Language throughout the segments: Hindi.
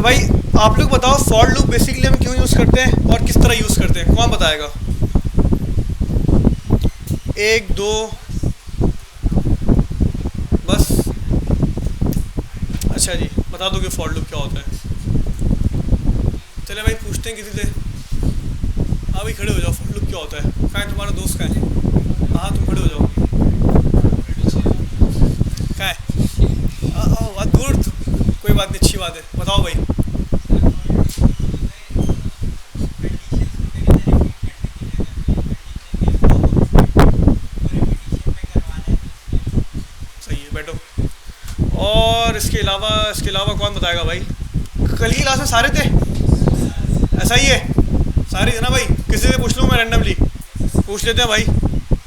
तो भाई आप लोग बताओ फॉर लूप बेसिकली हम क्यों यूज़ करते हैं और किस तरह यूज़ करते हैं, कौन बताएगा? 1 2 बस। अच्छा जी, बता दो कि फॉर लूप क्या होता है। चले भाई पूछते हैं किसी से। हाँ भाई खड़े हो जाओ, फॉर लूप क्या होता है? कहाँ है तुम्हारा दोस्त, कहाँ है? हाँ तुम खड़े हो जाओ। कहाँ है? दूर, कोई बात नहीं, अच्छी बात है, बताओ भाई। सही है, बैठो। और इसके अलावा कौन बताएगा भाई? कल की क्लास में सारे थे, ऐसा ही है, सारे थे ना भाई? किसी से पूछ लूँ मैं रैंडमली, पूछ लेते हैं भाई।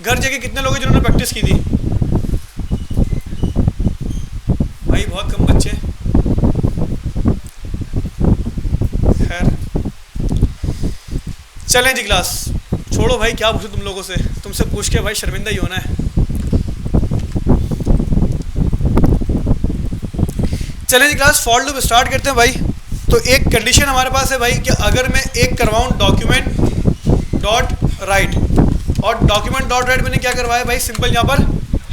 घर जाके कितने लोग हैं जिन्होंने प्रैक्टिस की थी? भाई बहुत कम बच्चे। खैर चलें जी, क्लास छोड़ो भाई, क्या पूछूं तुम लोगों से, तुमसे पूछ के भाई शर्मिंदा ही होना है। चलें जी क्लास, फॉर लूप स्टार्ट करते हैं भाई। तो एक कंडीशन हमारे पास है भाई कि अगर मैं एक करवाऊँ डॉक्यूमेंट डॉट राइट, और डॉक्यूमेंट डॉट राइट मैंने क्या करवाया भाई, सिंपल यहाँ पर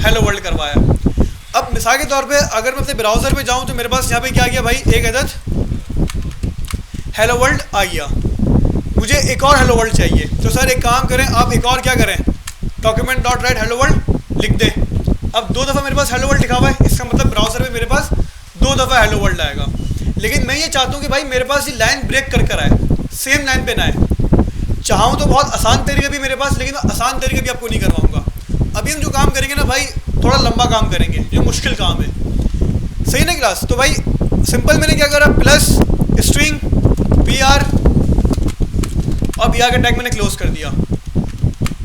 हेलो वर्ल्ड करवाया। अब मिसाल के तौर पे अगर मैं अपने ब्राउज़र पे जाऊँ तो मेरे पास यहाँ पे क्या आ गया भाई, एक अदद हेलो वर्ल्ड आ गया। मुझे एक और हेलो वर्ल्ड चाहिए, तो सर एक काम करें, आप एक और क्या करें, document dot right hello world लिख दें। अब 2 दफ़ा मेरे पास हेलो वर्ल्ड लिखा हुआ है, इसका मतलब ब्राउज़र में मेरे पास 2 दफ़ा हेलो वर्ल्ड आएगा। लेकिन मैं ये चाहता हूँ कि भाई मेरे पास ये लाइन ब्रेक कर कर आए, सेम लाइन पे ना आए। चाहूँ तो बहुत आसान तरीके भी मेरे पास, लेकिन आसान तरीके भी आपको नहीं करवाऊँगा। अभी हम जो काम करेंगे ना भाई, थोड़ा लंबा काम करेंगे, जो मुश्किल काम है, सही ना क्लास? तो भाई सिंपल मैंने क्या करा, प्लस स्ट्रिंग br और br का टैग मैंने क्लोज कर दिया।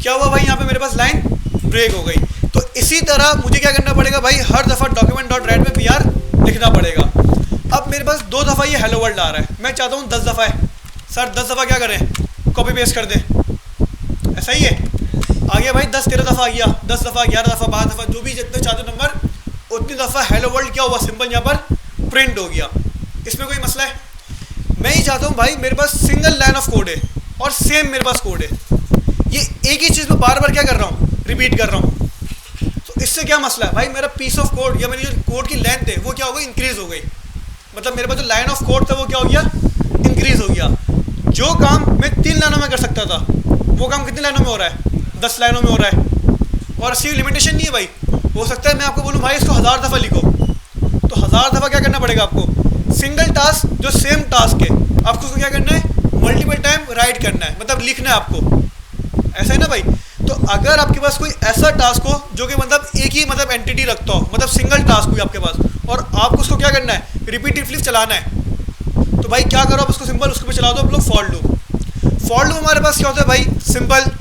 क्या हुआ भाई, यहाँ पे मेरे पास लाइन ब्रेक हो गई। तो इसी तरह मुझे क्या करना पड़ेगा भाई, हर दफ़ा डॉक्यूमेंट डॉट राइट में br लिखना पड़ेगा। अब मेरे पास 2 दफ़ा ये हेलो वर्ल्ड आ रहा है, मैं चाहता हूँ 10 दफ़ा है। सर 10 दफ़ा क्या करें, कॉपी पेस्ट कर दें, ऐसा ही है। आ गया भाई 10 13 दफ़ा आ गया, 10 दफ़ा 11 दफ़ा 12 दफ़ा, जो भी जितने चाहते हो नंबर, उतनी दफ़ा हेलो वर्ल्ड क्या हुआ, सिंपल यहाँ पर प्रिंट हो गया। इसमें कोई मसला है? मैं ही चाहता हूँ भाई मेरे पास सिंगल लाइन ऑफ कोड है और सेम मेरे पास कोड है, ये एक ही चीज़ में बार बार क्या कर रहा हूँ, रिपीट कर रहा हूँ। तो इससे क्या मसला है भाई, मेरा पीस ऑफ कोड या मेरी जो कोड की लेंथ है वो क्या हो गई, इंक्रीज़ हो गई। मतलब मेरे पास जो लाइन ऑफ कोड था वो क्या हो गया, इंक्रीज़ हो गया। जो काम मैं 3 लाइनों में कर सकता था, वो काम कितनी लाइनों में हो रहा है, 10 लाइनों में हो रहा है। और इसकी लिमिटेशन नहीं है भाई, हो सकता है मैं आपको बोलूँ भाई इसको 1000 दफ़ा लिखो, तो 1000 दफ़ा क्या करना पड़ेगा आपको, सिंगल टास्क जो सेम टास्क है आपको उसको क्या करना है, मल्टीपल टाइम राइट करना है, मतलब लिखना है आपको, ऐसा है ना भाई? तो अगर आपके पास कोई ऐसा टास्क हो जो कि मतलब एक ही मतलब एंटिटी रखता हो, मतलब सिंगल टास्क हुई आपके पास, और आपको उसको क्या करना है, रिपीटेडली चलाना है, तो भाई क्या करो आप उसको सिंपल उसके पे चला दो आप लोग फॉर लूप। फॉर लूप हमारे पास क्या होता है भाई, सिंपल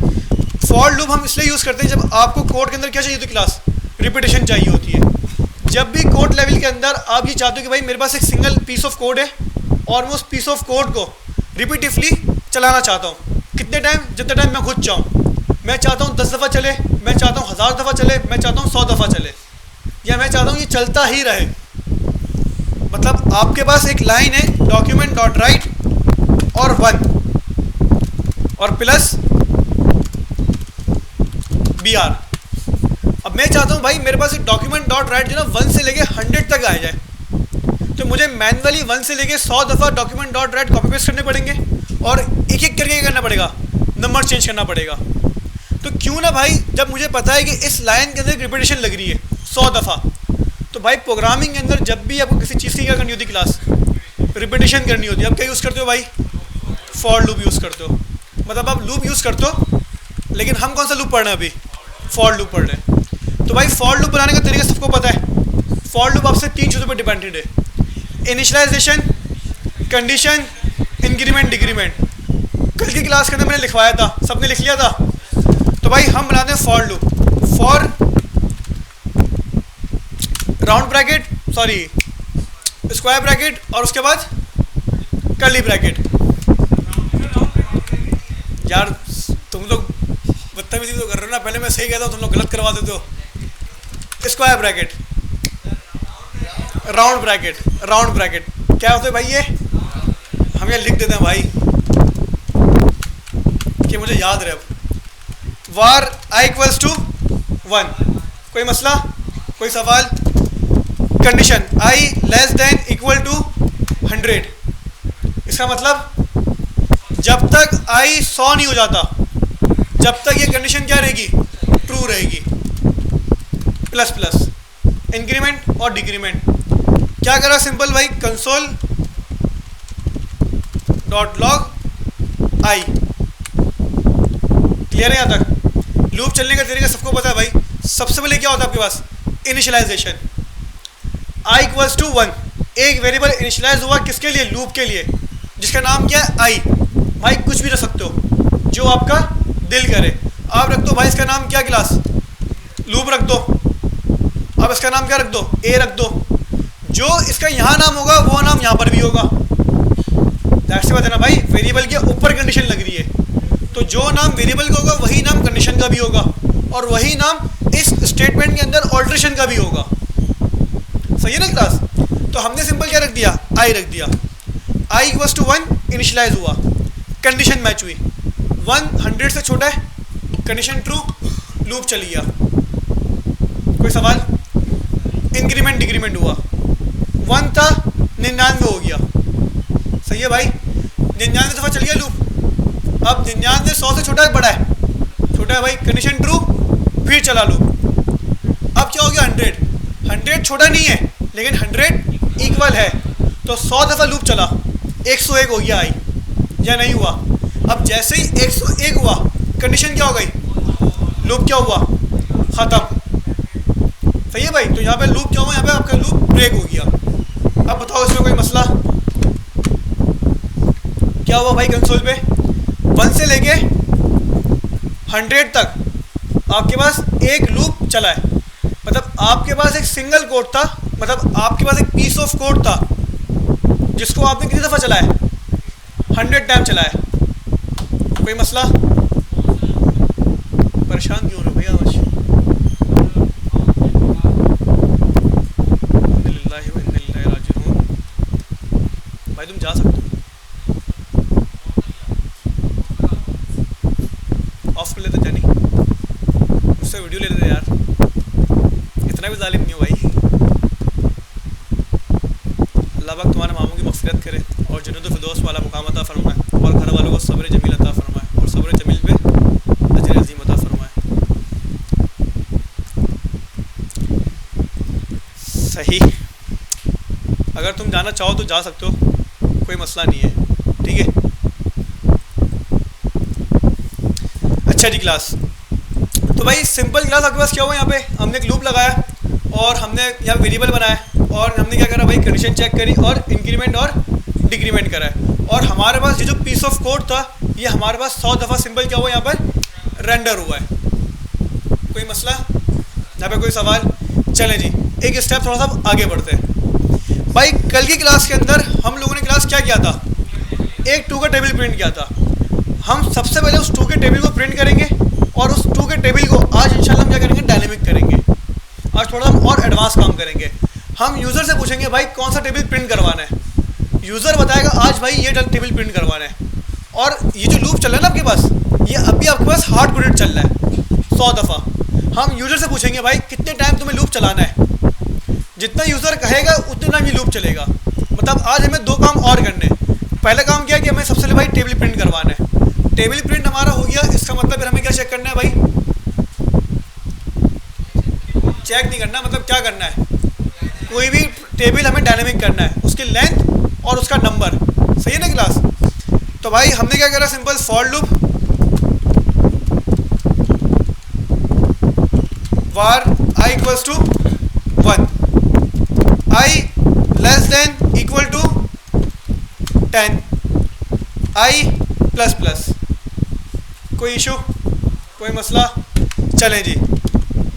फॉर लूप हम इसलिए यूज़ करते हैं जब आपको कोड के अंदर क्या चाहिए होती है, क्लास रिपीटेशन चाहिए होती है। जब भी कोड लेवल के अंदर आप ये चाहते हो कि भाई मेरे पास एक सिंगल पीस ऑफ कोड है और मैं उस पीस ऑफ कोड को रिपीटिवली चलाना चाहता हूँ, कितने टाइम, जितने टाइम मैं खुद चाहूँ। मैं चाहता हूँ 10 दफ़ा चले, मैं चाहता हूँ 1000 दफ़ा चले, मैं चाहता हूँ 100 दफ़ा चले, या मैं चाहता हूँ ये चलता ही रहे। मतलब आपके पास एक लाइन है डॉक्यूमेंट डॉट राइट और 1 और प्लस br। अब मैं चाहता हूँ भाई मेरे पास एक डॉक्यूमेंट डॉट राइट जो ना 1 से लेके 100 तक आ जाए, तो मुझे मैनुअली 1 से लेके 100 दफ़ा document dot right copy paste करने पड़ेंगे और एक एक करके करना पड़ेगा, नंबर चेंज करना पड़ेगा। तो क्यों ना भाई, जब मुझे पता है कि इस लाइन के अंदर रिपीटेशन लग रही है 100 दफ़ा, तो भाई प्रोग्रामिंग के अंदर जब भी आपको किसी चीज़ की क्या करनी होती है, क्लास रिपीटेशन करनी होती है, अब क्या यूज़ करते हो भाई, फॉर लूप यूज़ करते हो। मतलब आप लूप यूज़ करते हो, लेकिन हम कौन सा लूप पढ़ रहे हैं अभी, फॉर लूप पढ़ रहे हैं। तो भाई फॉर लूप बनाने का तरीका सबको पता है। फॉर लूप आपसे 3 चीज़ों पर डिपेंडेड है, इनिशियलाइजेशन, कंडीशन, इंक्रीमेंट, डिक्रीमेंट। कल की क्लास के अंदर मैंने लिखवाया था, सबने लिख लिया था। तो भाई हम बनाते हैं for loop, for round bracket, sorry square bracket और उसके बाद कर्ली ब्रैकेट। यार तुम लोग बदतमीजी तो कर रहे हो ना, पहले मैं सही कहता हूँ तुम लोग गलत करवा देते हो। Square bracket, round bracket, round bracket क्या होता है भाई, ये हम ये लिख देते हैं भाई कि मुझे याद रहे। अब var I इक्वल्स टू 1, कोई मसला, कोई सवाल? Condition I less than equal to 100, इसका मतलब जब तक I 100 नहीं हो जाता जब तक ये कंडीशन क्या रहेगी, ट्रू रहेगी। प्लस प्लस इंक्रीमेंट और डिक्रीमेंट क्या करा, सिंपल भाई, कंसोल डॉट लॉग आई। क्लियर है यहाँ तक? लूप चलने का तरीका सबको पता है भाई। सबसे पहले क्या होता है आपके पास, इनिशियलाइजेशन। आई इक्वल्स टू 1, एक वेरिएबल इनिशियलाइज हुआ किसके लिए, लूप के लिए, जिसका नाम क्या है, आई। भाई कुछ भी रख सकते हो जो आपका दिल करे। आप रख दो भाई इसका नाम क्या, क्लास लूप रख दो। अब इसका नाम क्या रख दो, ए रख दो। जो इसका यहाँ नाम होगा वो नाम यहाँ पर भी होगा। दैट्स बात है ना भाई, वेरिएबल के ऊपर कंडीशन लग रही है तो जो नाम वेरिएबल का होगा वही नाम कंडीशन का भी होगा और वही नाम इस स्टेटमेंट के अंदर ऑल्ट्रेशन का भी होगा। सही है ना क्लास? तो हमने सिंपल क्या रख दिया, आई रख दिया। आई इक्वल्स टू 1 इनिशियलाइज हुआ, कंडीशन मैच हुई, 100 से छोटा है, कंडीशन ट्रू, लूप चली गया। कोई सवाल? इंक्रीमेंट डिक्रीमेंट हुआ, 1 था 99 हो गया। सही है भाई, 99 दफ़ा चल गया लूप। अब 99 100 से छोटा है, बड़ा है, छोटा है भाई, कंडीशन ट्रू, फिर चला लूप। अब क्या हो गया, 100 छोटा नहीं है लेकिन 100 इक्वल है तो 100 दफ़ा लूप चला, 101 हो गया आई, या नहीं हुआ? अब जैसे ही 101 हुआ कंडीशन क्या हो गई, लूप क्या हुआ, ख़त्म। सही है भाई, तो यहाँ पे लूप क्या हुआ, यहाँ पे आपका लूप ब्रेक हो गया। अब बताओ इसमें कोई मसला क्या हुआ भाई? कंसोल पे 1 से लेके 100 तक आपके पास एक लूप चला है, मतलब आपके पास एक सिंगल कोड था, मतलब आपके पास एक पीस ऑफ कोड था जिसको आपने कितनी दफ़ा चलाया, 100 टाइम चलाया। कोई मसला? परेशान क्यों हो रहे भैया? भाई तुम जा सकते हो, ऑफ कर लेते जानी, मुझसे वीडियो ले लेते यार, इतना भी जालिम नहीं हो भाई। अल्लाह पाक तुम्हारे मामों की मग़फ़िरत करे और जन्नत फ़िरदौस वाला मुकाम अता फरमाए और घर वालों को सब्र जमील अता फरमाए और सब्र जमील पे अजर अज़ीम अता फरमाए। सही, अगर तुम जाना चाहो तो जा सकते हो, कोई मसला नहीं है, ठीक है? अच्छा जी क्लास, तो भाई सिंपल क्लास आपके पास क्या हुआ, यहाँ पे हमने एक लूप लगाया और हमने यहाँ वेरिएबल बनाया और हमने क्या करा भाई, कंडीशन चेक करी और इंक्रीमेंट और डिक्रीमेंट करा है। और हमारे पास ये जो पीस ऑफ कोड था ये हमारे पास 100 दफ़ा सिंपल क्या हुआ, यहाँ पर रेंडर हुआ है। कोई मसला यहाँ पे, कोई सवाल? चलें जी, एक स्टेप थोड़ा सा आगे बढ़ते हैं। भाई कल की क्लास के अंदर हम लोगों ने क्लास क्या किया था, एक 2 का टेबल प्रिंट किया था। हम सबसे पहले उस 2 के टेबल को प्रिंट करेंगे और उस 2 के टेबल को आज इंशाल्लाह हम क्या करेंगे, डायनेमिक करेंगे। आज थोड़ा हम और एडवांस काम करेंगे। हम यूज़र से पूछेंगे भाई कौन सा टेबल प्रिंट करवाना है, यूज़र बताएगा आज भाई ये टेबल प्रिंट करवाना है। और ये जो लूप चल रहा है ना आपके पास, ये अभी आपके पास हार्ड कोडेड चल रहा है 100 दफ़ा। हम यूज़र से पूछेंगे भाई कितने टाइम तुम्हें लूप चलाना है, जितना यूज़र कहेगा उतने टाइम ये लूप चलेगा। मतलब आज हमें 2 काम और करने हैं। पहला काम क्या है कि हमें सबसे पहले भाई टेबल प्रिंट करवाना है। टेबल प्रिंट हमारा हो गया, इसका मतलब फिर हमें क्या चेक करना है भाई, चेक नहीं करना, मतलब क्या करना है, कोई भी टेबल हमें डायनेमिक करना है, उसकी लेंथ और उसका नंबर। सही है ना क्लास? तो भाई हमने क्या करा, simple for loop var I equals to 1, I less than equal to 10, I plus plus. कोई इशू, कोई मसला? चलें जी,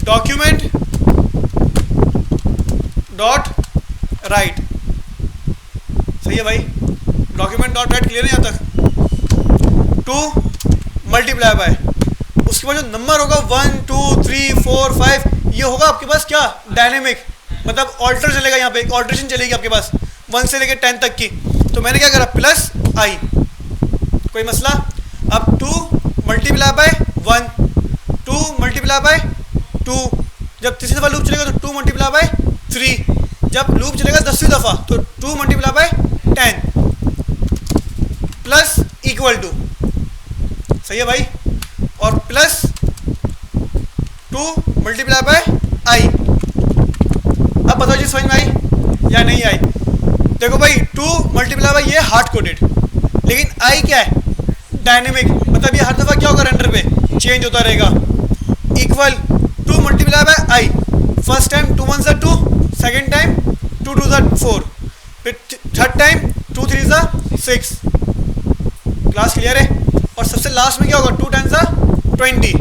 डॉक्यूमेंट डॉट राइट। सही है भाई, डॉक्यूमेंट डॉट राइट क्लियर है यहाँ तक? 2 मल्टीप्लाई बाय उसके बाद जो नंबर होगा 1 2 3 4 5 ये होगा आपके पास क्या, डायनेमिक, मतलब ऑल्टर चलेगा, यहाँ पे एक ऑल्ट्रेशन चलेगी आपके पास 1 से लेकर 10 तक की। तो मैंने क्या करा, प्लस आई, कोई मसला। अब 2 मल्टीप्लाई बाय 1, 2 मल्टीप्लाई बाय 2, जब तीसरी दफ़ा लूप चलेगा तो 2 मल्टीप्लाई बाय 3, जब लूप चलेगा 10वीं दफ़ा तो 2 multiply by 10 plus equal to, सही है भाई, और प्लस 2 मल्टीप्लाई बाय आई। अब बताओ जी समझ में आई या नहीं आई? देखो भाई 2 मल्टीप्लाई बाय ये हार्ड कोडेड, लेकिन आई क्या है, डायनेमिक, मतलब ये हर दफ़ा क्या होगा, रेंडर पे चेंज होता रहेगा। इक्वल 2 मल्टीप्लाई बाय आई, फर्स्ट टाइम 2 1 2, सेकेंड टाइम 2 2 4, फिर थर्ड टाइम 2 3 6। क्लास क्लियर है? और सबसे लास्ट में क्या होगा, 2 10 20।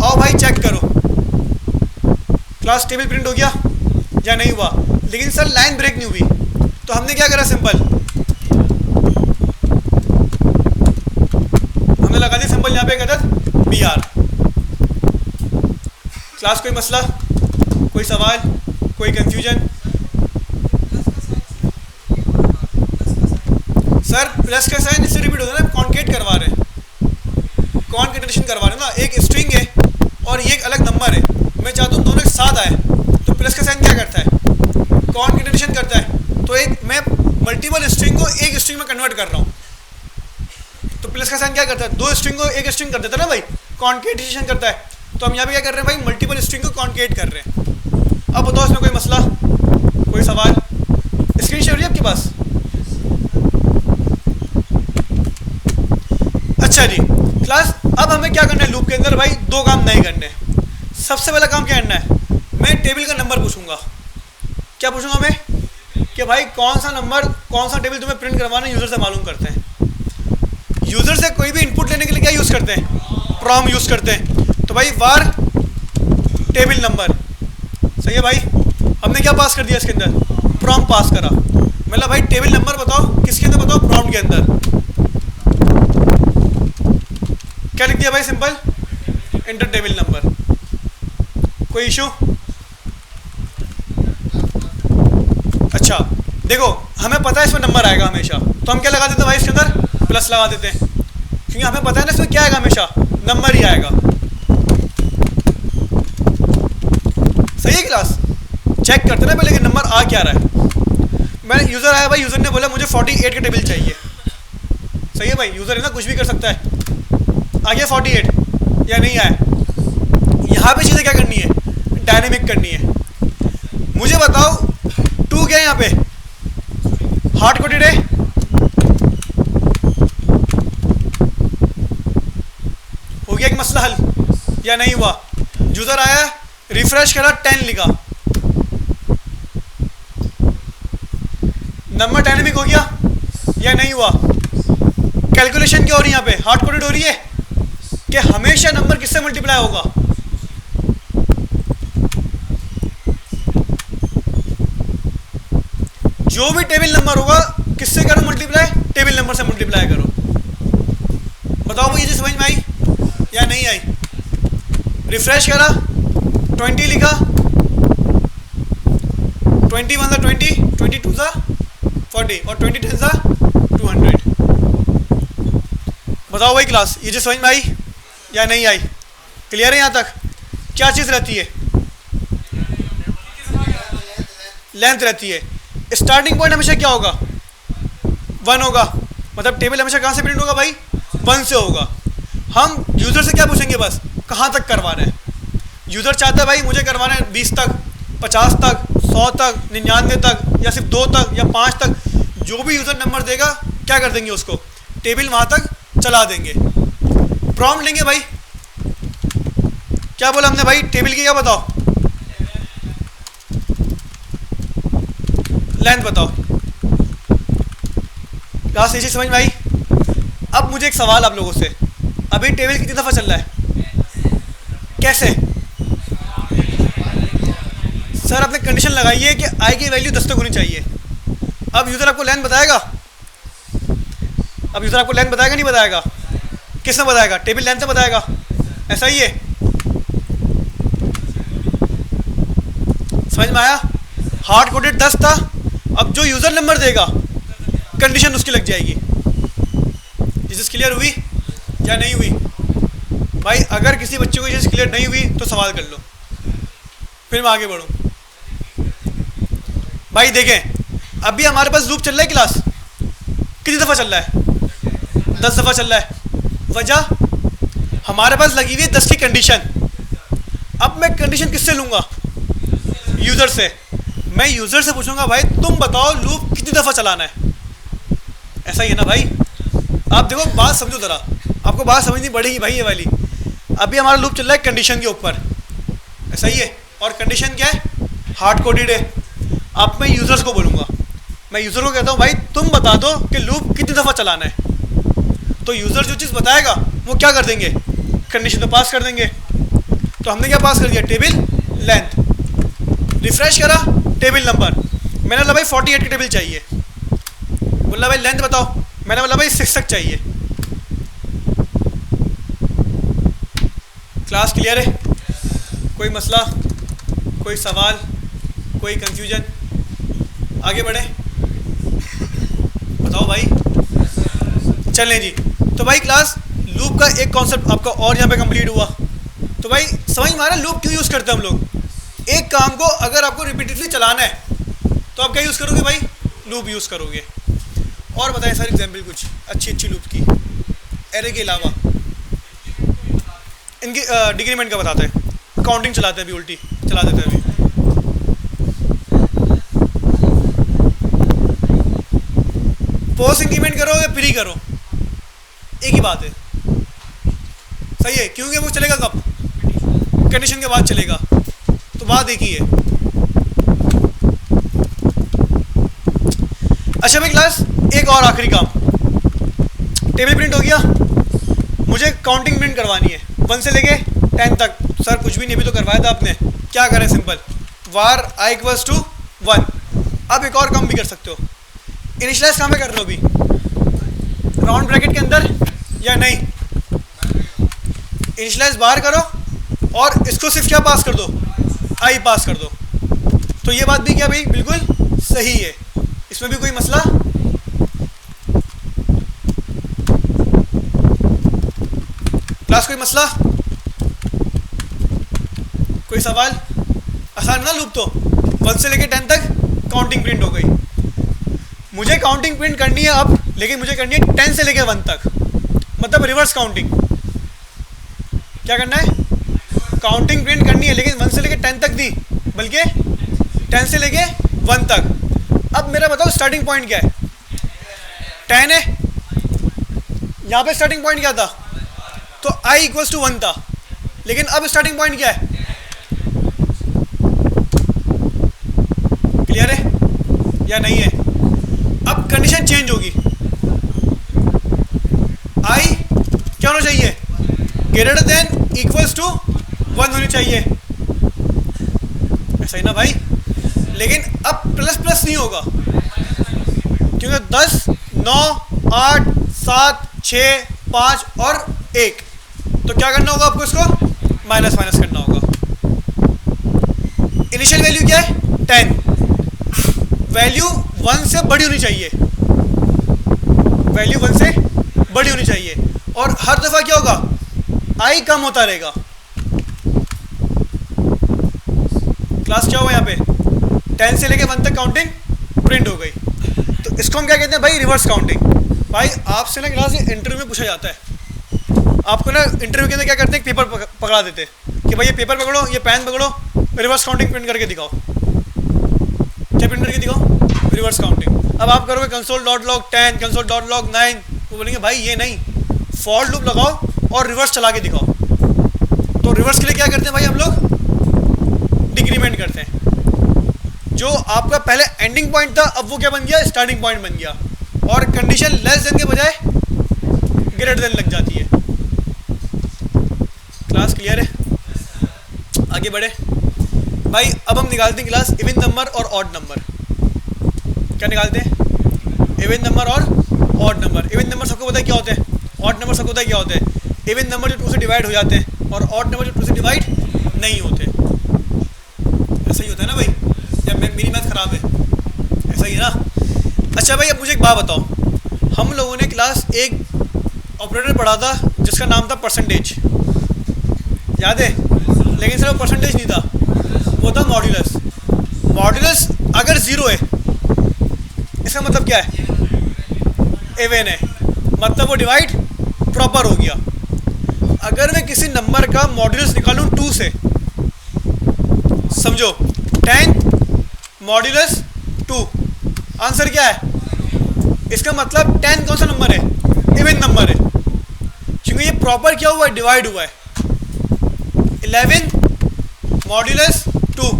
आओ भाई चेक करो, क्लास टेबल प्रिंट हो गया या नहीं हुआ? लेकिन सर लाइन ब्रेक नहीं हुई, तो हमने क्या करा, सिंपल हमने लगा दी सिंपल यहाँ पे एक अदद बी आर। क्लास कोई मसला, कोई सवाल, कोई कंफ्यूजन? सर प्लस का साइन इससे रिपीट होता है ना, कॉन्केट करवा रहे हैं, कॉन्केटेशन करवा रहे हैं ना, एक स्ट्रिंग है और ये एक अलग नंबर है, मैं चाहता हूँ दोनों एक साथ आए, तो प्लस का साइन क्या करता है, कॉन्केटेशन करता है। तो एक मैं मल्टीपल स्ट्रिंग को एक स्ट्रिंग में कन्वर्ट कर रहा हूँ, तो प्लस का साइन क्या करता है, 2 स्ट्रिंग को एक स्ट्रिंग कर देता है ना भाई, कॉन्केटेशन करता है। तो हम यहाँ पे क्या कर रहे हैं भाई, मल्टीपल स्ट्रिंग को कॉन्केट कर रहे हैं। अब बताओ इसमें कोई मसला, कोई सवाल? स्क्रीन शेयर है आपके पास? अच्छा जी क्लास, अब हमें क्या करना है लूप के अंदर भाई, 2 काम नहीं करने हैं। सबसे पहला काम क्या करना है, मैं टेबल का नंबर पूछूंगा। क्या पूछूंगा मैं, कि भाई कौन सा नंबर, कौन सा टेबल तुम्हें प्रिंट करवाना है, यूज़र से मालूम करते हैं। यूज़र से कोई भी इनपुट लेने के लिए क्या यूज़ करते हैं, प्रॉम यूज़ करते हैं। तो भाई वार टेबल नंबर, सही है भाई, हमने क्या पास कर दिया इसके अंदर, प्रॉम पास करा। मतलब भाई टेबल नंबर बताओ, किसके अंदर बताओ, प्रॉम के अंदर। क्या लिख दिया भाई, सिंपल एंटर टेबल नंबर। कोई इशू? अच्छा देखो, हमें पता है इसमें नंबर आएगा हमेशा, तो हम क्या लगा देते हैं भाई, इसके अंदर प्लस लगा देते हैं, क्योंकि हमें पता है ना इसमें क्या आएगा, हमेशा नंबर ही आएगा। सही है क्लास? चेक करते ना पहले कि नंबर आ क्या रहा है। मैं यूज़र आया भाई, यूज़र ने बोला मुझे 48 का टेबल चाहिए, सही है भाई, यूज़र है ना, कुछ भी कर सकता है। आ गया 48 या नहीं आया? यहाँ पे चीज़ें क्या करनी है, डायनेमिक करनी है। मुझे बताओ 2 क्या है यहाँ पे, हार्ड कोडेड है, हो गया एक मसला हल या नहीं हुआ? यूज़र आया, रिफ्रेश करा, 10 लिखा, नंबर डायनेमिक हो गया या नहीं हुआ? कैलकुलेशन क्या हो रही है यहाँ पे, हार्ड कोडेड हो रही है कि हमेशा नंबर किससे मल्टीप्लाई होगा, जो भी टेबल नंबर होगा किससे करो मल्टीप्लाई, टेबल नंबर से मल्टीप्लाई करो। बताओ भाई ये समझ में आई या नहीं आई? रिफ्रेश करा, 20 लिखा, 21 20, 22 40 और 20 10 200। बताओ भाई क्लास, ये जो समझ में आई या नहीं आई? क्लियर है यहाँ तक? क्या चीज़ रहती है, लेंथ रहती है। स्टार्टिंग पॉइंट हमेशा क्या होगा, 1 होगा, मतलब टेबल हमेशा कहाँ से प्रिंट होगा भाई, 1 से होगा। हम यूज़र से क्या पूछेंगे, बस कहाँ तक करवाना है। यूज़र चाहता है भाई मुझे करवाना है 20 तक, 50 तक, 100 तक, 99 तक, या सिर्फ 2 तक या 5 तक, जो भी यूज़र नंबर देगा क्या कर देंगे, उसको टेबल वहाँ तक चला देंगे। प्रॉम्प्ट लेंगे भाई, क्या बोला हमने भाई, टेबल की क्या बताओ, लेंथ बताओ। क्लास ये चीज़ समझ में आई? अब मुझे एक सवाल आप लोगों से, अभी टेबल कितनी दफ़ा चल रहा है, कैसे? सर आपने कंडीशन लगाई है कि आई की वैल्यू 10 तक होनी चाहिए। अब यूज़र आपको लेंथ बताएगा, अब यूज़र आपको लेंथ बताएगा नहीं बताएगा? किसने बताएगा, टेबल लेंथ से बताएगा, ऐसा ही है। समझ में आया? हार्ड कोडेड 10 था, अब जो यूज़र नंबर देगा कंडीशन उसकी लग जाएगी। ये चीज़ क्लियर हुई या नहीं हुई भाई? अगर किसी बच्चे को ये चीज़ क्लियर नहीं हुई तो सवाल कर लो, फिर मैं आगे बढ़ूँ। भाई देखें, अभी हमारे पास लूप चल रहा है क्लास, कितनी दफ़ा चल रहा है? 10 दफ़ा चल रहा है। वजह, हमारे पास लगी हुई है 10 की कंडीशन। अब मैं कंडीशन किससे लूँगा? यूज़र से। मैं यूज़र से पूछूंगा भाई तुम बताओ लूप कितनी दफ़ा चलाना है। ऐसा ही है ना भाई? आप देखो, बात समझो ज़रा, आपको बात समझनी पड़ेगी भाई ये वाली। अभी हमारा लूप चल रहा है कंडीशन के ऊपर, ऐसा ही है, और कंडीशन क्या है? हार्ड कोडेड है। अब मैं यूज़र्स को बोलूँगा, मैं यूज़र को कहता हूँ भाई तुम बता दो कि लूप कितनी दफ़ा चलाना है। तो यूज़र जो चीज़ बताएगा वो क्या कर देंगे? कंडीशन तो पास कर देंगे। तो हमने क्या पास कर दिया? Table length. रिफ्रेश करा, टेबल नंबर। मैंने बोला भाई 48 की टेबल चाहिए। बोला भाई लेंथ बताओ। मैंने बोला भाई 6 तक चाहिए। क्लास क्लियर है? कोई मसला, कोई सवाल, कोई कंफ्यूजन? आगे बढ़े, बताओ भाई। चलें जी। तो भाई क्लास लूप का एक कॉन्सेप्ट आपका और यहाँ पे कंप्लीट हुआ। तो भाई समझ में आ रहा है लूप क्यों यूज़ करते हैं हम लोग? एक काम को अगर आपको रिपीटेडली चलाना है तो आप क्या यूज़ करोगे भाई? लूप यूज़ करोगे। और बताएं सर एग्जाम्पल कुछ अच्छी लूप की, एरे के अलावा। इनकी डिक्रीमेंट का बताते हैं, काउंटिंग चलाते हैं अभी, उल्टी चला देते हैं अभी। पोस्ट इंक्रीमेंट करो या प्री करो, एक ही बात है। सही है, क्योंकि वो चलेगा कब? कंडीशन के बाद चलेगा, तो बात एक ही है। अच्छा भाई क्लास, एक और आखिरी काम। टेबल प्रिंट हो गया, मुझे काउंटिंग प्रिंट करवानी है 1 से लेके 10 तक। सर कुछ भी नहीं, अभी तो करवाया था आपने। क्या करें? Simple, var i equals to 1। अब एक और काम भी कर सकते हो। इनिशियलाइज कहाँ पे कर रहे हो अभी? राउंड ब्रैकेट के अंदर या नहीं? इनिशियलाइज बाहर करो और इसको सिर्फ क्या पास कर दो? i पास कर दो। तो ये बात भी क्या भाई बिल्कुल सही है, इसमें भी कोई मसला? क्लास कोई मसला, कोई सवाल? आसान ना लूप तो 1 से लेके 10 तक काउंटिंग प्रिंट हो गई। मुझे काउंटिंग प्रिंट करनी है अब, लेकिन मुझे करनी है 10 से लेके 1 तक, मतलब रिवर्स काउंटिंग। क्या करना है? काउंटिंग प्रिंट करनी है, लेकिन 1 से लेके 10 तक नहीं, बल्कि 10 से लेके 1 तक। अब मेरा बताओ स्टार्टिंग पॉइंट क्या है? 10 है। यहाँ पे स्टार्टिंग पॉइंट क्या था? तो i इक्वल्स टू 1 था, लेकिन अब स्टार्टिंग पॉइंट क्या है? क्लियर है या नहीं है? अब कंडीशन चेंज होगी। i क्या होना चाहिए? ग्रेटर देन इक्वल्स टू 1 होनी चाहिए। ऐसा ही ना भाई? लेकिन अब प्लस प्लस नहीं होगा, क्योंकि 10, 9, 8, 7, 6, 5 और 1। तो क्या करना होगा आपको? इसको माइनस माइनस करना होगा। इनिशियल वैल्यू क्या है? 10। वैल्यू 1 से बड़ी होनी चाहिए, वैल्यू 1 से बड़ी होनी चाहिए। और हर दफा क्या होगा? i कम होता रहेगा। क्लास क्या हुआ यहाँ पे? 10 से लेके 1 तक काउंटिंग प्रिंट हो गई। तो इसको हम क्या कहते हैं भाई? Reverse counting. भाई आपसे ना क्लास इंटरव्यू में पूछा जाता है, आपको ना इंटरव्यू के अंदर क्या करते हैं? पेपर पकड़ा देते हैं कि भाई ये पेपर पकड़ो, ये पेन पकड़ो, रिवर्स काउंटिंग प्रिंट करके दिखाओ। क्या प्रिंट करके दिखाओ? Reverse counting. अब आप करोगे console.log 10, console.log 9, वो बोलेंगे भाई ये नहीं, फॉर लूप लगाओ और रिवर्स चला के दिखाओ। तो रिवर्स के लिए क्या करते हैं भाई हम लोग? डिक्रीमेंट करते हैं। जो आपका पहले एंडिंग पॉइंट था, अब वो क्या बन गया? स्टार्टिंग पॉइंट बन गया। और कंडीशन लेस देन के बजाय ग्रेटर देन लग जाती है। क्लास क्लियर है? आगे बढ़े भाई। अब हम निकालते हैं क्लास इवन नंबर और ऑड नंबर। क्या निकालते हैं? इवन नंबर और ऑड नंबर। इवन नंबर सबको पता है क्या होते हैं, ऑड नंबर सबको पता है क्या होते हैं। इवन नंबर जो 2 से डिवाइड हो जाते हैं और ऑड नंबर जो 2 से डिवाइड नहीं होते। ऐसा ही होता है ना भाई? या मेरी मैथ खराब है? ऐसा ही है ना? अच्छा भाई, अब मुझे एक बात बताओ, हम लोगों ने क्लास एक ऑपरेटर पढ़ा था जिसका नाम था परसेंटेज, याद है? लेकिन सिर्फ परसेंटेज नहीं था, वो था मॉड्यूलस। मॉड्यूलस अगर ज़ीरो है इसका मतलब क्या है? इवन है, मतलब वो डिवाइड प्रॉपर हो गया। अगर मैं किसी नंबर का मॉड्यूलस निकालूं 2 से, समझो 10 मॉड्यूलस 2, आंसर क्या है? इसका मतलब 10 कौन सा नंबर है? इवन नंबर है, क्योंकि ये प्रॉपर क्या हुआ है? डिवाइड हुआ है। 11 मॉड्यूलस 2,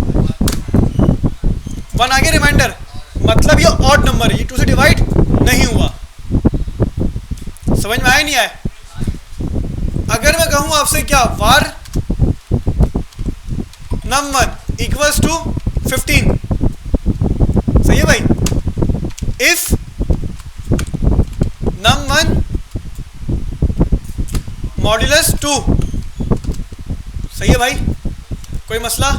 1 आगे रिमाइंडर, मतलब ये ऑड नंबर है, ये 2 से डिवाइड नहीं हुआ। समझ में आया नहीं आया? अगर मैं कहूँ आपसे क्या, वार num1 इक्वल्स टू 15, सही है भाई? इफ num1 मॉड्यूलस 2, सही है भाई? कोई मसला?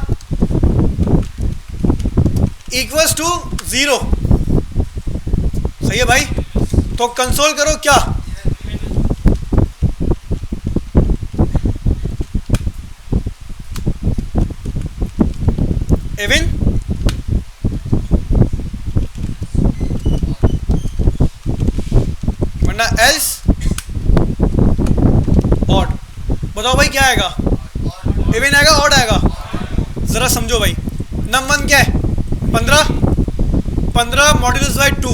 इक्वल्स टू 0, सही है भाई? तो कंसोल करो क्या? इवन वरना एल्स ऑड। बताओ भाई क्या आएगा? इवन आएगा, ऑड आएगा? जरा समझो भाई। num1 क्या है? 15 मॉड्यूलस बाय 2,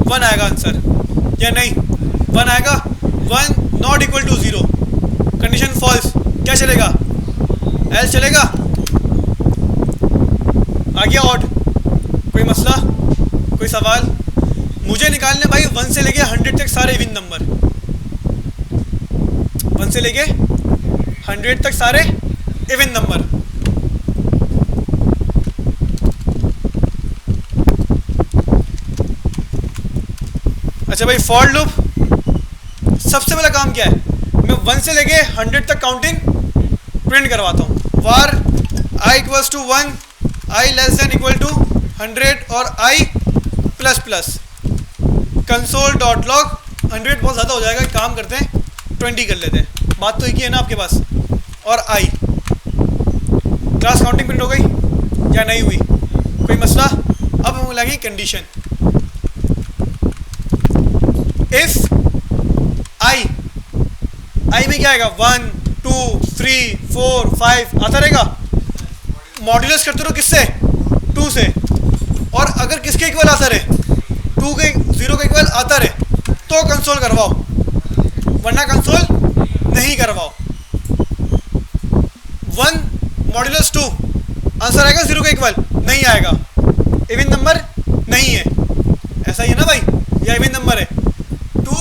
1 आएगा आंसर या नहीं? 1 आएगा। 1 not equal to 0, condition false, क्या चलेगा? एल्स चलेगा। आ गया ऑड। कोई मसला, कोई सवाल? मुझे निकालने भाई 1 से लेके 100 तक सारे इवन नंबर, 1 से लेके 100 तक सारे इवन नंबर। अच्छा भाई, फॉर लूप सबसे पहला काम क्या है? मैं 1 से लेके 100 तक काउंटिंग प्रिंट करवाता हूँ। Var i equals to 1, i less than equal to 100 और i plus plus console dot log. 100 बहुत ज़्यादा हो जाएगा, काम करते हैं 20 कर लेते हैं। बात तो एक ही है ना आपके पास? और i क्लास काउंटिंग प्रिंट हो गई या नहीं हुई? कोई मसला? अब हम लगे कंडीशन। इफ i में क्या आएगा? 1 2 3 4 5 आता रहेगा। मॉड्यूलस करते रहो किससे? 2 से। और अगर किसके इक्वल आता रहे? 2 के 0 के इक्वल आता रहे तो कंसोल करवाओ, वरना कंसोल नहीं करवाओ। 1 मॉड्यूलस 2 आंसर आएगा 0 के इक्वल? नहीं आएगा, इवन नंबर नहीं है। ऐसा ही है ना भाई? या इवन नंबर है? 2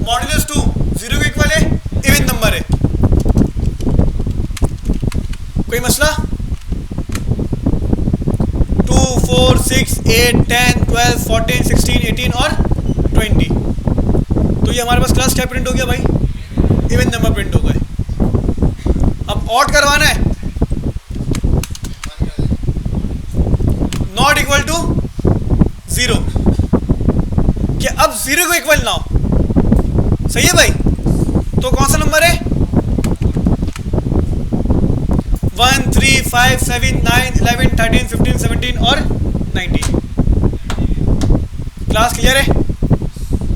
मॉड्यूलस 2 0 के इक्वल है, इवन नंबर है। कोई मसला? 2 4 6 8 10 12 14 16 18 और 20। तो ये हमारे पास क्लास क्या प्रिंट हो गया भाई? इवन नंबर प्रिंट हो गए। अब ऑड करवाना है, नॉट इक्वल टू 0, कि अब 0 को इक्वल ना हो, सही है भाई? तो कौन सा नंबर है? 1 3 5 7 9 11 13 15 17 और 19। क्लास क्लियर है?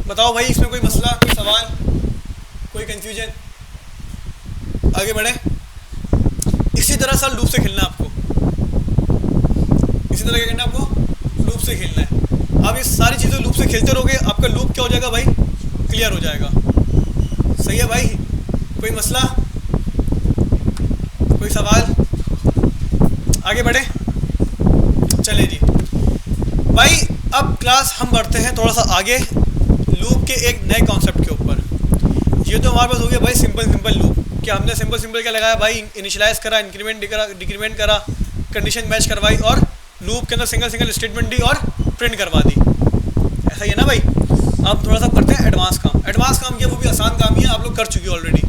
बताओ भाई, इसमें कोई मसला, कोई सवाल, कोई कंफ्यूजन? आगे बढ़े। इसी तरह सा लूप से खेलना है आपको। इसी तरह क्या करना है आपको? लूप से खेलना है। आप ये सारी चीज़ें लूप से खेलते रहोगे, आपका लूप क्या हो जाएगा भाई? क्लियर हो जाएगा। सही है भाई? कोई मसला, कोई सवाल? आगे बढ़े, चले जी भाई। अब क्लास हम बढ़ते हैं थोड़ा सा आगे लूप के एक नए कॉन्सेप्ट के ऊपर। ये तो हमारे पास हो गया भाई सिंपल लूप। क्या हमने सिंपल क्या लगाया भाई? इनिशियलाइज करा, इंक्रीमेंट करा, डिक्रीमेंट करा, कंडीशन मैच करवाई और लूप के अंदर सिंगल स्टेटमेंट दी और प्रिंट करवा दी। ऐसा ही है ना भाई? अब थोड़ा सा करते हैं एडवांस काम। एडवांस काम क्या? वो भी आसान काम ही है, आप लोग कर चुके हो ऑलरेडी।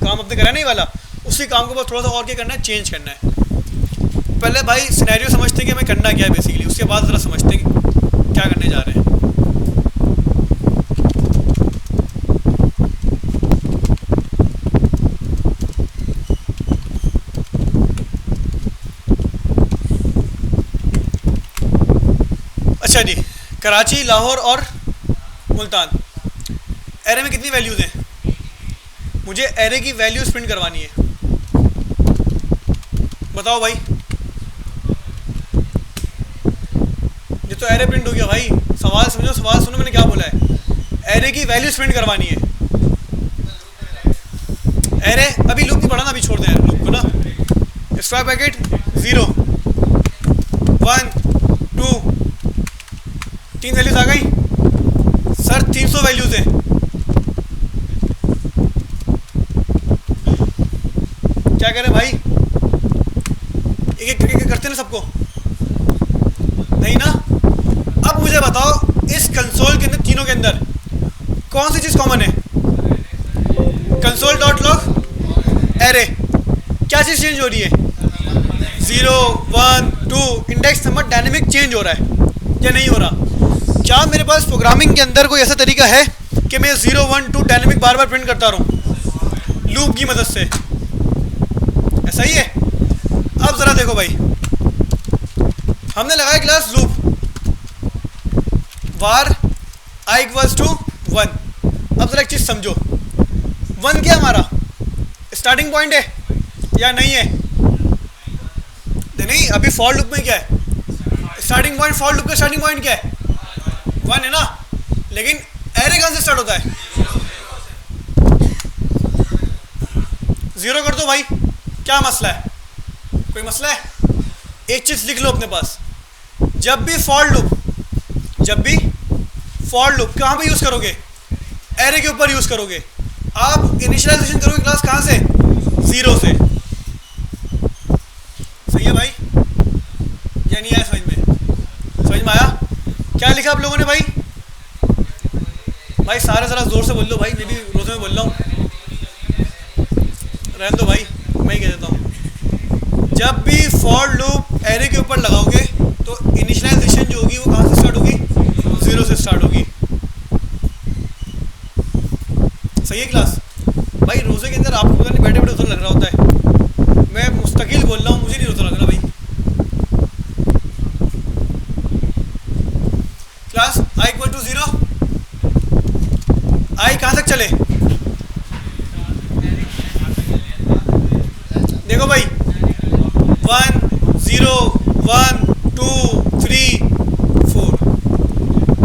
काम अपने करा नहीं वाला, उसी काम को बस थोड़ा सा और क्या करना है? चेंज करना है। पहले भाई सिनेरियो समझते हैं कि हमें करना क्या है बेसिकली, उसके बाद ज़रा समझते हैं क्या करने जा रहे हैं। कराची, लाहौर और मुल्तान। एरे में कितनी वैल्यूज़ हैं? मुझे एरे की वैल्यूज़ प्रिंट करवानी है, बताओ भाई। ये तो एरे प्रिंट हो गया भाई, सवाल समझो, सवाल सुनो मैंने क्या बोला है। एरे की वैल्यूज़ प्रिंट करवानी है। एरे अभी लूप नहीं पढ़ा ना, अभी छोड़ दें लूप को ना। स्क्वायर ब्रैकेट 0 1 2, 3 वैल्यूज आ गई सर, 300 वैल्यूज हैं। क्या करें भाई, एक एक करके करते ना सबको, नहीं ना। अब मुझे बताओ इस कंसोल के अंदर, तीनों के अंदर कौन सी चीज़ कॉमन है? Console dot log array. क्या चीज़ चेंज हो रही है? 0 1 2 इंडेक्स नंबर डायनेमिक चेंज हो रहा है या नहीं हो रहा? क्या मेरे पास प्रोग्रामिंग के अंदर कोई ऐसा तरीका है कि मैं 0 1 2 डायनेमिक बार बार प्रिंट करता रहूँ लूप की मदद से? ऐसा ही है। अब ज़रा देखो भाई, हमने लगाया class loop var i equals to 1। अब ज़रा एक चीज़ समझो, 1 क्या हमारा स्टार्टिंग पॉइंट है या नहीं है? नहीं, अभी फॉर लूप में क्या है स्टार्टिंग पॉइंट? फॉर लूप का स्टार्टिंग पॉइंट क्या है? 1 है ना। लेकिन एरे कहाँ से स्टार्ट होता है? 0 कर दो भाई, क्या मसला है? कोई मसला है? एक चीज़ लिख लो अपने पास, जब भी फॉर लूप कहाँ पे यूज़ करोगे? एरे के ऊपर यूज़ करोगे। आप इनिशियलाइजेशन करोगे क्लास कहाँ से? 0 से। सही है भाई या नहीं आया समझ में? समझ में आया? क्या लिखा आप लोगों ने भाई? भाई सारे ज़रा ज़ोर से बोल लो भाई, मैं भी रोज़े में बोल रहा हूँ। रहने दो भाई, मैं ही कह देता हूँ। जब भी फॉर लूप एरे के ऊपर लगाओगे तो इनिशियलाइजेशन जो होगी वो कहाँ से स्टार्ट होगी? 0 से स्टार्ट होगी। सही है क्लास? भाई रोज़े के अंदर आपको पता नहीं बैठे बैठे रोज़ा लग रहा होता है, मैं मुस्तकिल बोल रहा हूँ, मुझे नहीं रोज़ा लग रहा भाई। Class i equal to 0, i कहाँ तक चले? देखो भाई 1 0 1 2 3 4।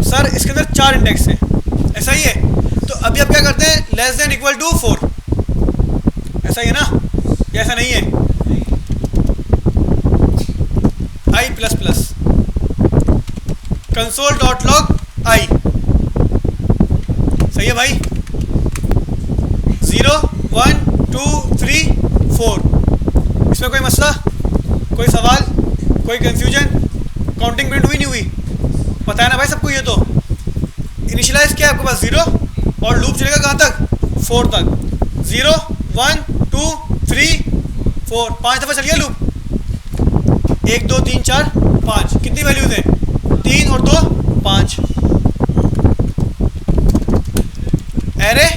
सर इसके अंदर 4 इंडेक्स हैं, ऐसा ही है। तो अभी आप क्या करते हैं? लेस देन इक्वल टू 4, ऐसा ही है ना? या ऐसा नहीं है? i plus plus console dot log i। सही है भाई? 0 1 2 3 4। इसमें कोई मसला, कोई सवाल, कोई कंफ्यूजन? काउंटिंग प्रिंट हुई नहीं हुई? पता है ना भाई सबको? ये तो इनिशियलाइज क्या है आपके पास? 0 और लूप चलेगा कहाँ तक? 4 तक। 0 1 2 3 4, 5 दफ़ा चल गया लूप। 1 2 3 4 5, कितनी वैल्यूज हैं? 3 और 2 5। एरे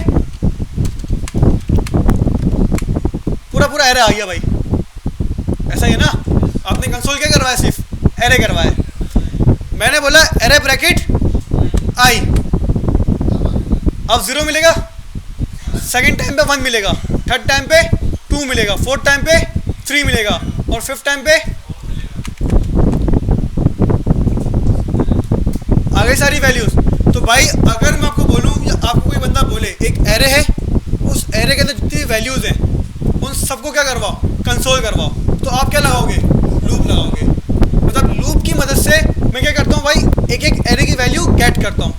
पूरा एरे आ गया भाई, ऐसा ही है ना? आपने कंसोल क्या करवाया? सिर्फ एरे करवाया। मैंने बोला एरे ब्रैकेट i, अब 0 मिलेगा, सेकंड टाइम पे 1 मिलेगा, थर्ड टाइम पे 2 मिलेगा, फोर्थ टाइम पे 3 मिलेगा और फिफ्थ टाइम पे आ गई सारी वैल्यूज। तो भाई अगर मैं आपको बोलूँ या आपको कोई बंदा बोले एक एरे है, उस एरे के अंदर जितनी वैल्यूज हैं उन सबको क्या करवाओ? कंसोल करवाओ। तो आप क्या लगाओगे? लूप लगाओगे। मतलब लूप की मदद से मैं क्या करता हूँ भाई? एक एक एरे की वैल्यू गेट करता हूँ।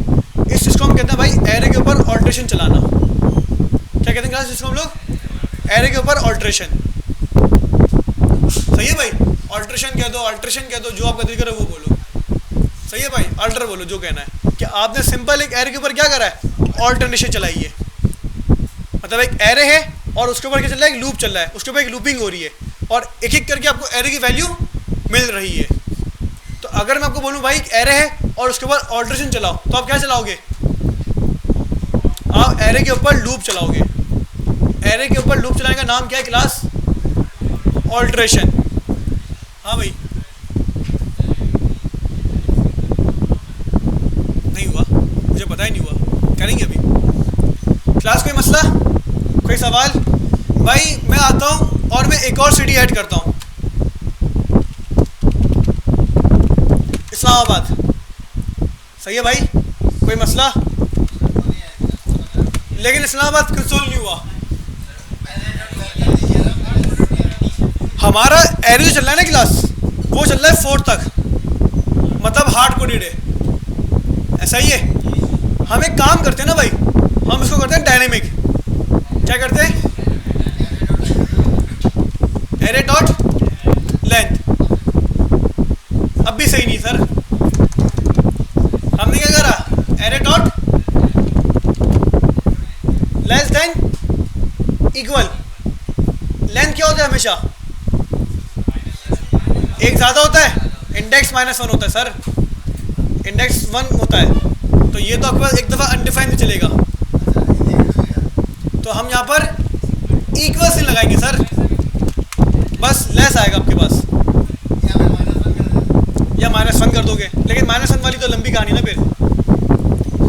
इस चीज़ को हम कहते हैं भाई एरे के ऊपर ऑल्ट्रेशन चलाना। क्या कहते हैं क्लास जिसको हम लोग? एरे के ऊपर ऑल्ट्रेशन। सही है भाई? ऑल्ट्रेशन कह दो, अल्ट्रेशन कह दो, जो आपका दिल करे वो बोलो। सही है भाई? अल्टर बोलो, जो कहना है। कि आपने सिंपल एक एरे के ऊपर क्या करा है? ऑल्टरनेशन चलाई है। मतलब एक एरे है और उसके ऊपर क्या चल रहा है? एक लूप चल रहा है, उसके ऊपर एक लूपिंग हो रही है और एक एक करके आपको एरे की वैल्यू मिल रही है। तो अगर मैं आपको बोलूँ भाई एक एरे है और उसके ऊपर ऑल्ट्रेशन चलाओ, तो आप क्या चलाओगे? आप एरे के ऊपर लूप चलाओगे। एरे के ऊपर लूप चलाने का नाम क्या है क्लास? ऑल्ट्रेशन। हाँ भाई, तुम्हें पता ही नहीं हुआ, करेंगे अभी। क्लास कोई मसला, कोई सवाल? भाई मैं आता हूँ और मैं एक और सिटी ऐड करता हूँ, इस्लामाबाद। सही है भाई, कोई मसला? लेकिन इस्लामाबाद कंसोल नहीं हुआ। हमारा एरे जो चल रहा है ना क्लास, वो चल रहा है 4 तक, मतलब हार्ड कोडेड है, ऐसा ही है। हम एक काम करते हैं ना भाई, हम इसको करते हैं डायनेमिक। क्या करते हैं? Array dot length. अब भी सही नहीं सर, हमने क्या करा? Array dot less than equal. Length क्या होता है? हमेशा एक ज़्यादा होता है, इंडेक्स -1 होता है सर, इंडेक्स 1 होता है। तो ये तो आपके पास एक दफ़ा अनडिफाइंड भी चलेगा, तो हम यहाँ पर इक्वल से लगाएंगे सर, बस लेस आएगा आपके पास, या -1 कर दोगे। लेकिन -1 वाली तो लंबी कहानी ना फिर,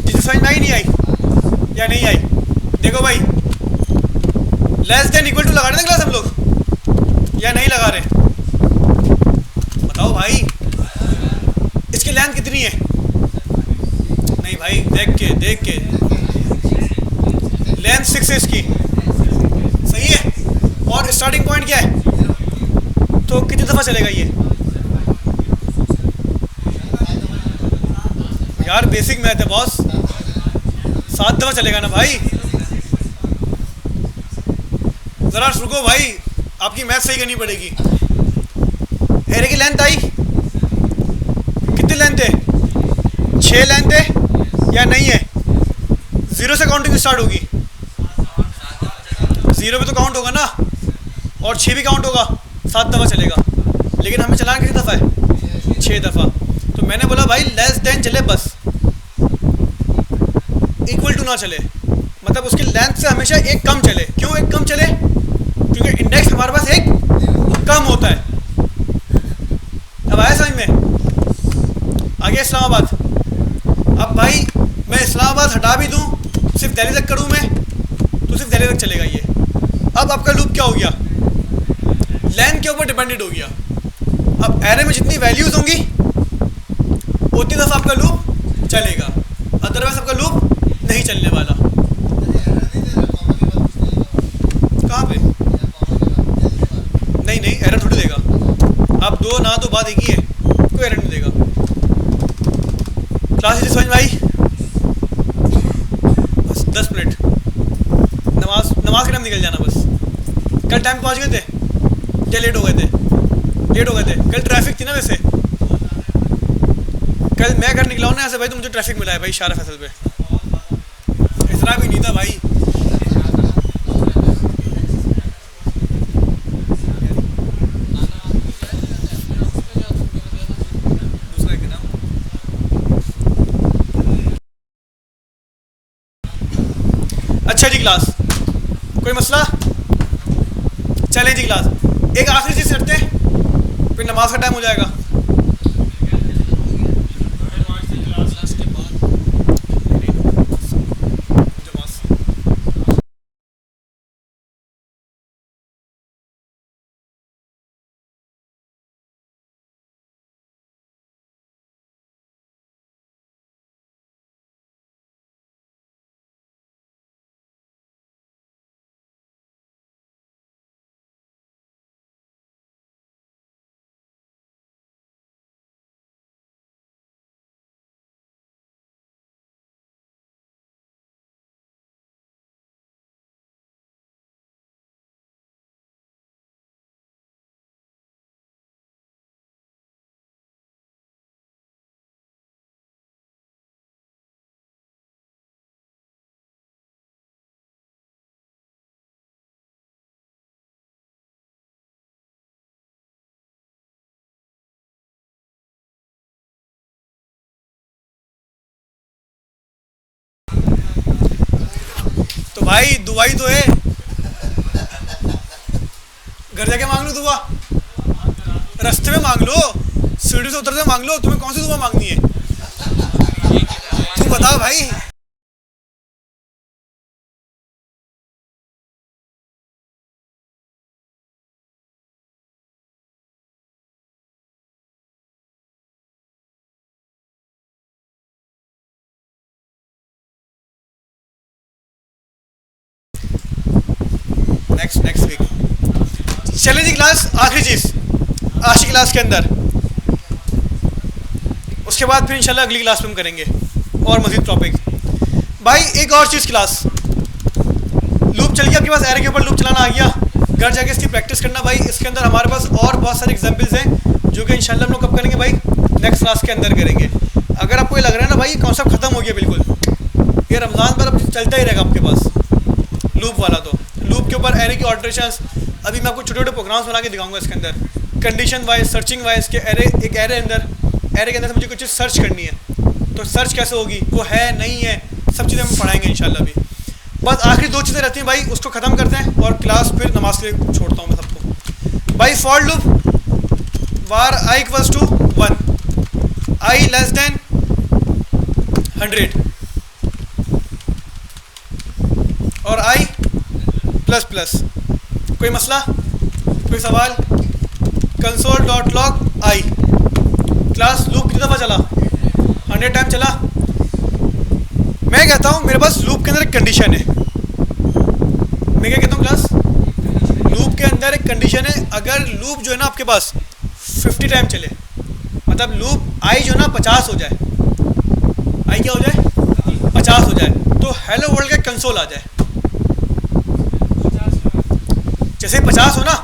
जिसे समझ में आई नहीं आई या नहीं आई? देखो भाई, लेस देन इक्वल टू लगा रहे ना क्लास हम लोग, या नहीं लगा रहे? बताओ भाई, इसकी लेंथ कितनी है? नहीं भाई, देख के लेंथ 6 है इसकी, सही है। और स्टार्टिंग पॉइंट क्या है? तो कितनी दफ़ा चलेगा ये? यार बेसिक मैथ है बॉस, 7 दफ़ा चलेगा ना भाई। ज़रा रुको भाई, आपकी मैथ सही करनी पड़ेगी। एरे की लेंथ आई, कितनी लेंथ है? 6 लेंथ है या नहीं है? 0 से काउंटिंग स्टार्ट होगी, 0 पे तो काउंट होगा ना, और 6 भी काउंट होगा, 7 दफ़ा चलेगा। लेकिन हमें चलाना कितनी दफ़ा है? 6 दफ़ा। तो मैंने बोला भाई लेस देन चले बस, इक्वल टू ना चले, मतलब उसकी लेंथ से हमेशा एक कम चले। क्यों एक कम चले? क्योंकि इंडेक्स हमारे पास एक कम होता है। अब आया समझ में? आगे इस्लामाबाद। अब भाई मैं इस्लामाबाद हटा भी दूँ, सिर्फ दिल्ली तक करूँ मैं, तो सिर्फ दिल्ली तक चलेगा ये। अब आपका लूप क्या हो गया? लेंथ के ऊपर डिपेंडेंट हो गया। अब एरे में जितनी वैल्यूज़ होंगी उतनी दफ़ा आपका लूप चलेगा, अदरवाइज आपका लूप नहीं चलने वाला। कहाँ पे? नहीं, एरर थोड़ी देगा। आप दो ना तो बात एक ही है, कोई एरर नहीं देगा। क्लास समझ में आई? बस 10 मिनट, नमाज के टाइम निकल जाना बस। कल टाइम पहुँच गए थे क्या लेट हो गए थे? कल ट्रैफिक थी ना वैसे, कल मैं घर निकला हूँ ना ऐसे भाई, तो मुझे ट्रैफिक मिला है भाई शारा फैसल पे, इतना भी नहीं था भाई। अच्छा जी क्लास, कोई मसला? चलें जी क्लास, एक आखिरी चीज़ करते हैं, फिर नमाज का टाइम हो जाएगा। तो भाई दुआई तो है, घर जाके मांग लो दुआ, रास्ते में मांग लो, सीढ़ी से उतरते मांग लो, तुम्हें कौन सी दुआ मांगनी है? तुम बताओ भाई। नेक्स्ट नेक्स्ट वीक चले जी क्लास, आखिरी चीज़ आज की क्लास के अंदर। उसके बाद फिर इंशाल्लाह अगली क्लास में हम करेंगे और मज़ीद टॉपिक। भाई एक और चीज़, क्लास लूप चल गया आपके पास, एरे के ऊपर लूप चलाना आ गया, घर जाके इसकी प्रैक्टिस करना भाई। इसके अंदर हमारे पास और बहुत सारे एग्जाम्पल्स हैं जो कि इंशाल्लाह हम लोग कब करेंगे भाई, नेक्स्ट क्लास के अंदर करेंगे। अगर आपको ये लग रहा है ना भाई कॉन्सेप्ट ख़त्म हो गया बिल्कुल, ये रमज़ान पर अब चलता ही रहेगा आपके पास लूप वाला, तो लूप के ऊपर एरे की ऑल्ट्रेशंस, अभी मैं आपको छोटे छोटे प्रोग्राम्स बना के दिखाऊंगा इसके अंदर, कंडीशन वाइज, सर्चिंग वाइज के एरे, एक एरे के अंदर से मुझे कुछ चीज़ सर्च करनी है तो सर्च कैसे होगी, वो है नहीं है, सब चीज़ें हम पढ़ाएंगे इंशाल्लाह भी। बस आखिरी दो चीज़ें रहती हैं भाई, उसको ख़त्म करते हैं और क्लास फिर नमाज के लिए छोड़ता हूँ मैं सबको। भाई for loop var i equals to 1, i less than 100 और आई प्लस प्लस। कोई मसला, कोई सवाल? Console dot log i. Class loop कितनी दफ़ा चला? 100 टाइम चला। मैं कहता हूँ मेरे पास लूप के अंदर एक कंडीशन है, मैं क्या कहता हूँ क्लास, लूप के अंदर एक कंडीशन है। अगर लूप जो है ना आपके पास 50 टाइम चले, मतलब लूप आई जो है ना 50 हो जाए, आई क्या हो जाए 50 हो जाए, तो हेलो वर्ल्ड का कंसोल आ जाए। जैसे 50 हो ना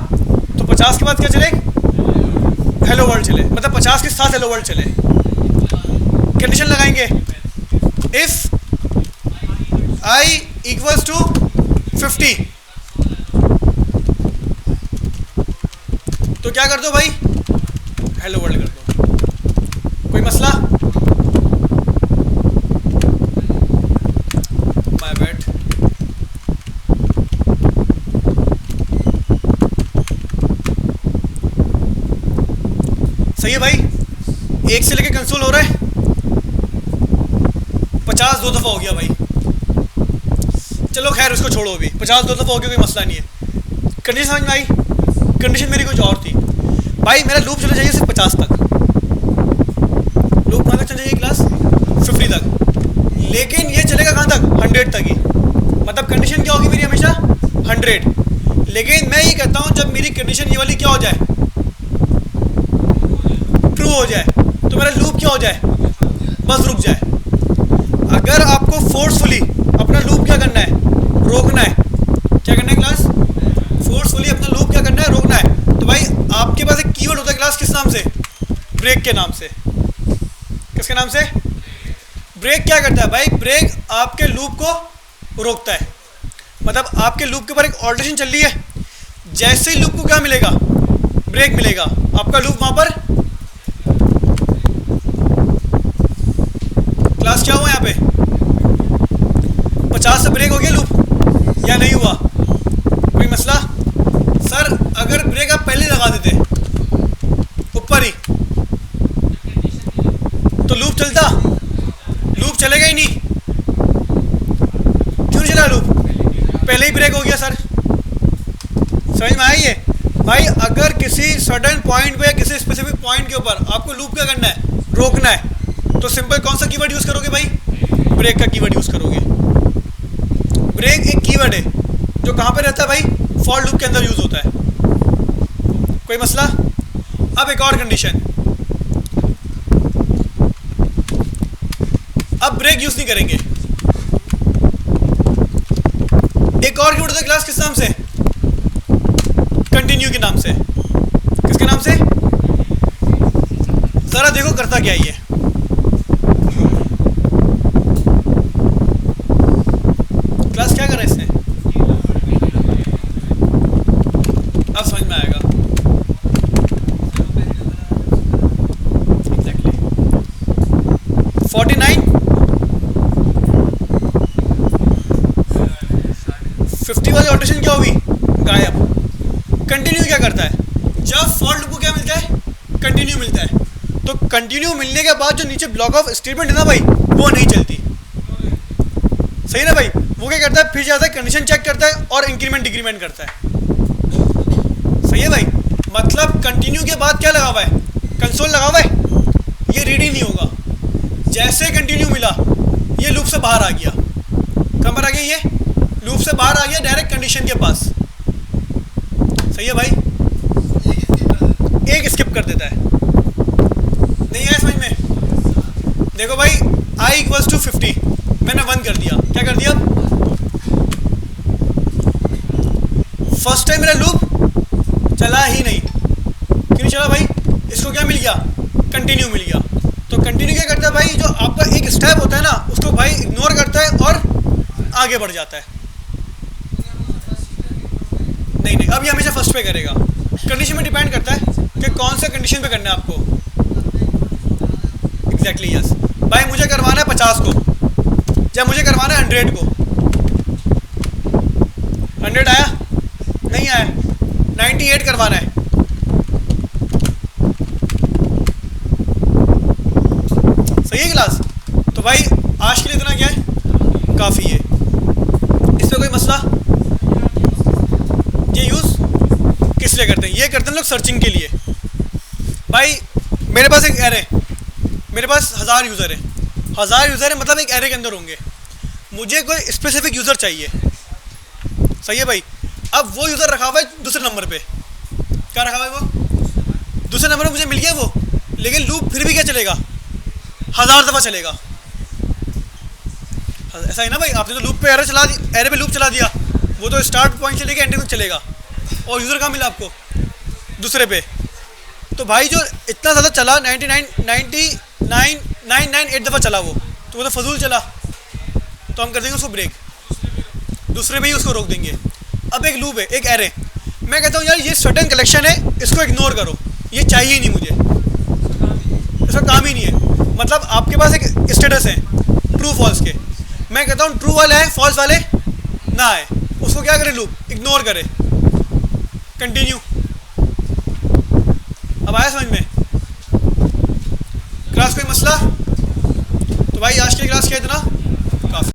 तो 50 के बाद क्या चले, हेलो वर्ल्ड चले, मतलब 50 के साथ हेलो वर्ल्ड चले। कंडीशन लगाएंगे, इफ आई इक्वल्स टू 50 तो क्या कर दो भाई, हेलो वर्ल्ड कर दो। कोई मसला? My bad. सही है भाई, एक से लेके कंसोल हो रहा है 50 2 दफ़ा हो गया भाई। चलो खैर उसको छोड़ो, अभी 50 2 दफ़ा हो गया, कोई मसला नहीं है। कंडीशन समझ में आई? कंडीशन मेरी कुछ और थी भाई, मेरा लूप चला जाइए सिर्फ 50 तक, लूप कहाँ तक चल जाइए क्लास 50 तक, लेकिन ये चलेगा कहाँ तक 100 तक ही। मतलब कंडीशन क्या होगी मेरी हमेशा 100, लेकिन मैं ये कहता हूँ जब मेरी कंडीशन ये वाली क्या हो जाए, ट्रू हो जाए, तो मेरा लूप क्या हो जाए, बस रुक जाए। अगर आपको फोर्सफुली अपना लूप क्या करना है, रोकना है, क्या करना है क्लास, फोर्सफुली अपना लूप क्या करना है, रोकना है, तो भाई आपके पास एक कीवर्ड होता है क्लास, किस नाम से, ब्रेक के नाम से। किसके नाम से? ब्रेक क्या करता है भाई, ब्रेक आपके लूप को रोकता है। मतलब आपके लूप के ऊपर एक ऑल्ट्रेशन चल रही है, जैसे ही लूप को क्या मिलेगा, ब्रेक मिलेगा, आपका लूप वहां पर क्लास क्या हुआ, यहाँ पे 50 से ब्रेक हो गया लूप या नहीं हुआ? कोई मसला? सर अगर ब्रेक आप पहले लगा देते ऊपर ही तो लूप चलता, लूप चलेगा ही नहीं। क्यों नहीं चला लूप, पहले ही ब्रेक हो गया सर। समझ में आई है भाई? अगर किसी सडन पॉइंट पे, किसी स्पेसिफिक पॉइंट के ऊपर आपको लूप क्या करना है, रोकना है, तो सिंपल कौन सा कीवर्ड यूज़ करोगे भाई, ब्रेक का कीवर्ड यूज़ करोगे। ब्रेक एक कीवर्ड है जो कहाँ पे रहता है भाई, फॉर लूप के अंदर यूज़ होता है। कोई मसला? अब एक और कंडीशन, अब ब्रेक यूज़ नहीं करेंगे, एक और कीवर्ड होता है क्लास, किस नाम से, कंटिन्यू के नाम से। किसके नाम से? ज़रा देखो करता क्या ही है। क्लास क्या कर रहा है इसने, अब समझ में आएगा। एग्जैक्टली 49 50 वाली ऑल्ट्रेशन क्या होगी, गायब। कंटिन्यू क्या करता है, जब फॉर लूप को क्या मिलता है, कंटिन्यू मिलता है, तो कंटिन्यू मिलने के बाद जो नीचे ब्लॉक ऑफ स्टेटमेंट है ना भाई, वो नहीं चलती। सही है ना भाई। वो क्या करता है, फिर जाता है कंडीशन चेक करता है और इंक्रीमेंट डिक्रीमेंट करता है। सही है भाई। मतलब कंटिन्यू के बाद क्या लगा हुआ है, कंसोल लगा हुआ है, ये रीड ही नहीं होगा। जैसे कंटिन्यू मिला ये लूप से बाहर आ गया। कहाँ पर आ गया, ये लूप से बाहर आ गया डायरेक्ट कंडीशन के पास। सही है भाई। एक स्किप कर देता है। नहीं आया समझ में? देखो भाई i इक्वल्स टू 50 मैंने 1 कर दिया। क्या कर दिया, फर्स्ट टाइम मेरा लूप चला ही नहीं। क्यों नहीं चला भाई, इसको क्या मिल गया, कंटिन्यू मिल गया। तो कंटिन्यू क्या करता है भाई, जो आपका एक स्टेप होता है ना उसको भाई इग्नोर करता है और आगे बढ़ जाता है। नहीं नहीं, अब ये हमेशा फर्स्ट पे करेगा। कंडीशन में डिपेंड करता है कि कौन सा कंडीशन पे करना है आपको। एग्जैक्टली यस भाई, मुझे करवाना है 50 को या मुझे करवाना है 100 को। 100 आया नहीं आया, 98 करवाना है। सही है क्लास। तो भाई आज के लिए इतना क्या है, काफ़ी है। इसमें कोई मसला, ये यूज़ किस लिए करते हैं, ये करते हैं लोग सर्चिंग के लिए। भाई मेरे पास एक एरे, मेरे पास 1000 यूज़र है। 1000 यूज़र है मतलब एक एरे के अंदर होंगे। मुझे कोई स्पेसिफिक यूज़र चाहिए। सही है भाई। अब वो यूज़र रखा हुआ है दूसरे नंबर पे। क्या रखा हुआ है वो, दूसरे नंबर पे मुझे मिल गया वो, लेकिन लूप फिर भी क्या चलेगा, 1000 दफ़ा चलेगा। ऐसा है ना भाई, आपने तो लूप पे एरे चला दी, एरे पे लूप चला दिया, वो तो स्टार्ट पॉइंट से लेकर एंड तक चलेगा। और यूज़र कहाँ मिला आपको, दूसरे पे। तो भाई जो इतना ज़्यादा चला 99,998 दफ़ा चला वो तो फजूल चला। तो हम कर देंगे उसको ब्रेक, दूसरे पे ही उसको रोक देंगे। अब एक लूप है, एक एरे, मैं कहता हूँ यार ये सर्टेन कलेक्शन है, इसको इग्नोर करो, ये चाहिए ही नहीं मुझे, इसका काम ही नहीं है। मतलब आपके पास एक स्टेटस है ट्रू फॉल्स के, मैं कहता हूँ ट्रू वाले हैं, फॉल्स वाले ना आए, उसको क्या करे, लूप इग्नोर करे, कंटिन्यू। अब आया समझ में क्लास, कोई मसला? तो भाई आज की क्लास क्या इतना